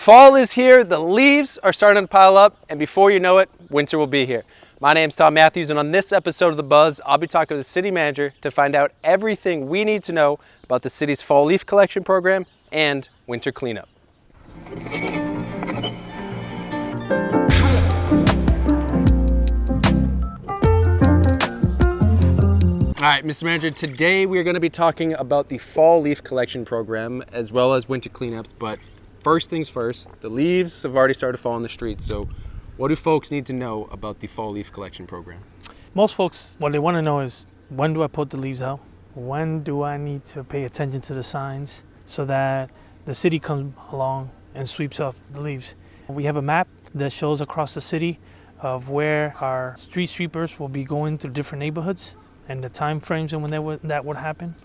Fall is here, the leaves are starting to pile up, and before you know it, winter will be here. My name's Tom Matthews, and on this episode of The Buzz, I'll be talking to the city manager to find out everything we need to know about the city's fall leaf collection program and winter cleanup. All right, Mr. Manager, today we're going to be talking about the fall leaf collection program as well as winter cleanups, but first things first, the leaves have already started to fall on the streets, so what do folks need to know about the fall leaf collection program? Most folks, what they want to know is, when do I put the leaves out? When do I need to pay attention to the signs so that the city comes along and sweeps up the leaves? We have a map that shows across the city of where our street sweepers will be going to different neighborhoods and the time frames and when that would happen.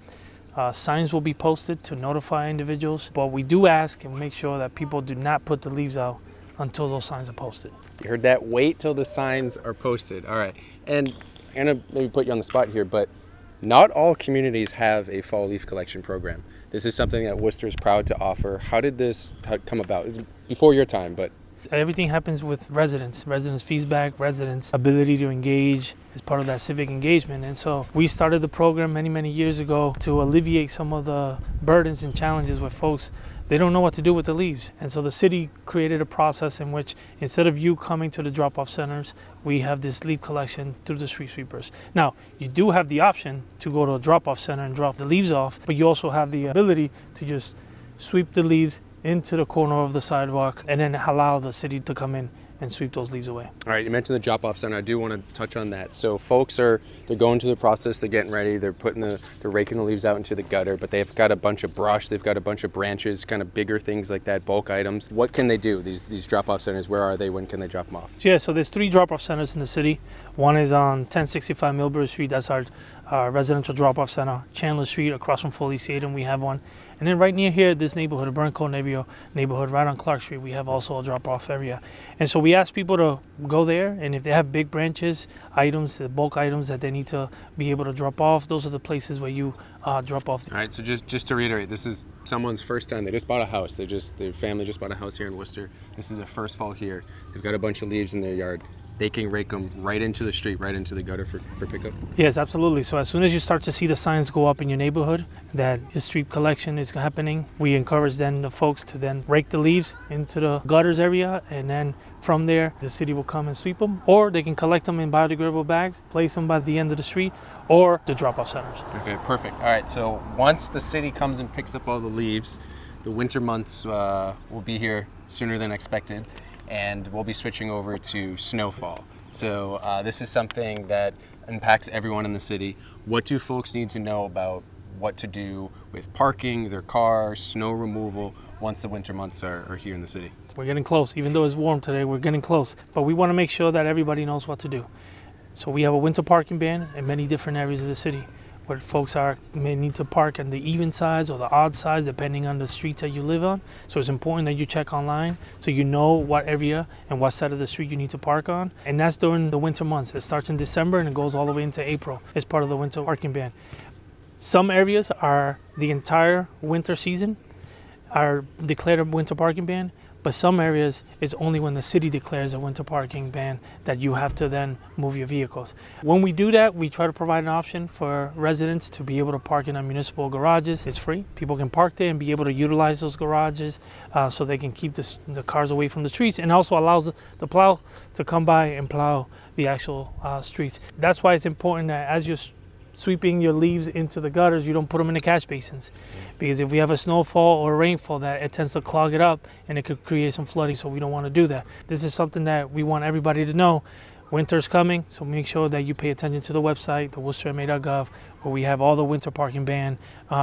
Signs will be posted to notify individuals, but we do ask and make sure that people do not put the leaves out until those signs are posted. You heard that? Wait till the signs are posted. All right. And I'm going to maybe put you on the spot here, but not all communities have a fall leaf collection program. This is something that Worcester is proud to offer. How did this come about? It was before your time, but everything happens with residents' feedback, residents' ability to engage as part of that civic engagement. And so we started the program many years ago to alleviate some of the burdens and challenges with folks. They don't know what to do with the leaves. And so the city created a process in which instead of you coming to the drop-off centers, we have this leaf collection through the street sweepers. Now, you do have the option to go to a drop-off center and drop the leaves off, but you also have the ability to just sweep the leaves into the corner of the sidewalk and then allow the city to come in and sweep those leaves away. All right, you mentioned the drop-off center. I do want to touch on that. So folks they're going through the process, they're getting ready, they're raking the leaves out into the gutter, but they've got a bunch of brush, they've got a bunch of branches, kind of bigger things like that, bulk items. What can they do? These drop-off centers, where are they? When can they drop them off? Yeah, so there's 3 drop-off centers in the city. One is on 1065 Millbury Street. That's our residential drop-off center. Chandler Street, across from Foley Stadium, we have one. And then right near here, this neighborhood, Burncoat neighborhood, right on Clark Street, we have also a drop-off area. And so we ask people to go there, and if they have big branches, items, the bulk items that they need to be able to drop off, those are the places where you drop off. All right, so just to reiterate, this is someone's first time. They just bought a house. Their family just bought a house here in Worcester. This is their first fall here. They've got a bunch of leaves in their yard. They can rake them right into the street, right into the gutter for pickup? Yes, absolutely. So as soon as you start to see the signs go up in your neighborhood that the street collection is happening, we encourage then the folks to then rake the leaves into the gutters area, and then from there, the city will come and sweep them, or they can collect them in biodegradable bags, place them by the end of the street, or the drop-off centers. Okay, perfect. All right, so once the city comes and picks up all the leaves, the winter months will be here sooner than expected, and we'll be switching over to snowfall. So this is something that impacts everyone in the city. What do folks need to know about what to do with parking, their cars, snow removal, once the winter months are here in the city? We're getting close. Even though it's warm today, we're getting close. But we want to make sure that everybody knows what to do. So we have a winter parking ban in many different areas of the city, where folks may need to park on the even sides or the odd sides depending on the streets that you live on. So it's important that you check online so you know what area and what side of the street you need to park on. And that's during the winter months. It starts in December and it goes all the way into April as part of the winter parking ban. Some areas are the entire winter season are declared a winter parking ban, but some areas it's only when the city declares a winter parking ban that you have to then move your vehicles. When we do that, we try to provide an option for residents to be able to park in our municipal garages. It's free. People can park there and be able to utilize those garages so they can keep the cars away from the streets, and also allows the plow to come by and plow the actual streets. That's why it's important that as you're sweeping your leaves into the gutters, you don't put them in the catch basins, because if we have a snowfall or rainfall, that it tends to clog it up and it could create some flooding, so we don't want to do that. This is something that we want everybody to know. Winter's coming, so make sure that you pay attention to the website, the worcesterma.gov, where we have all the winter parking ban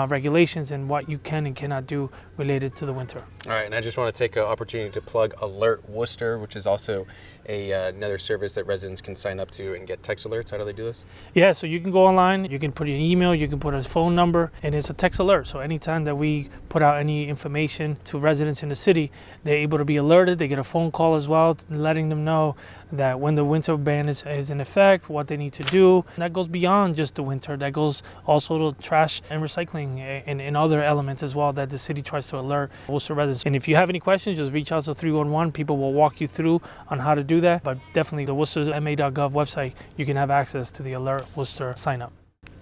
regulations and what you can and cannot do related to the winter. All right, and I just want to take an opportunity to plug Alert Worcester, which is also another service that residents can sign up to and get text alerts. How do they do this? Yeah, so you can go online, you can put an email, you can put a phone number, and it's a text alert. So anytime that we put out any information to residents in the city, they're able to be alerted. They get a phone call as well, letting them know that when the winter ban is in effect, what they need to do. And that goes beyond just the winter. That goes vehicles, also the trash and recycling and other elements as well that the city tries to alert Worcester residents. And if you have any questions, just reach out to 311. People will walk you through on how to do that. But definitely the worcesterma.gov website, you can have access to the Alert Worcester sign up.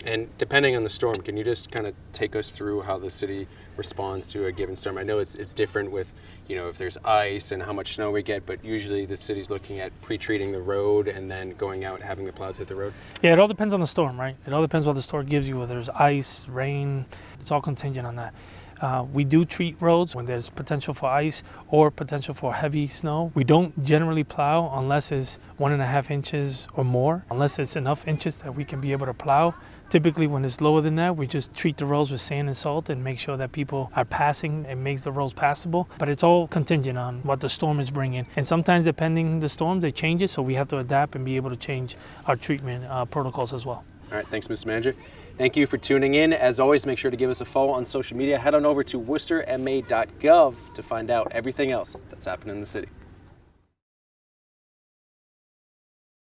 And depending on the storm, can you just kind of take us through how the city responds to a given storm? I know it's different with, if there's ice and how much snow we get, but usually the city's looking at pre-treating the road and then going out and having the plows hit the road. Yeah, it all depends on the storm, right? It all depends what the storm gives you, whether there's ice, rain, it's all contingent on that. We do treat roads when there's potential for ice or potential for heavy snow. We don't generally plow unless it's 1.5 inches or more, unless it's enough inches that we can be able to plow. Typically, when it's lower than that, we just treat the roads with sand and salt and make sure that people are passing and makes the roads passable. But it's all contingent on what the storm is bringing. And sometimes, depending the storm, they change it, so we have to adapt and be able to change our treatment protocols as well. All right, thanks, Mr. Manager. Thank you for tuning in. As always, make sure to give us a follow on social media. Head on over to worcesterma.gov to find out everything else that's happening in the city.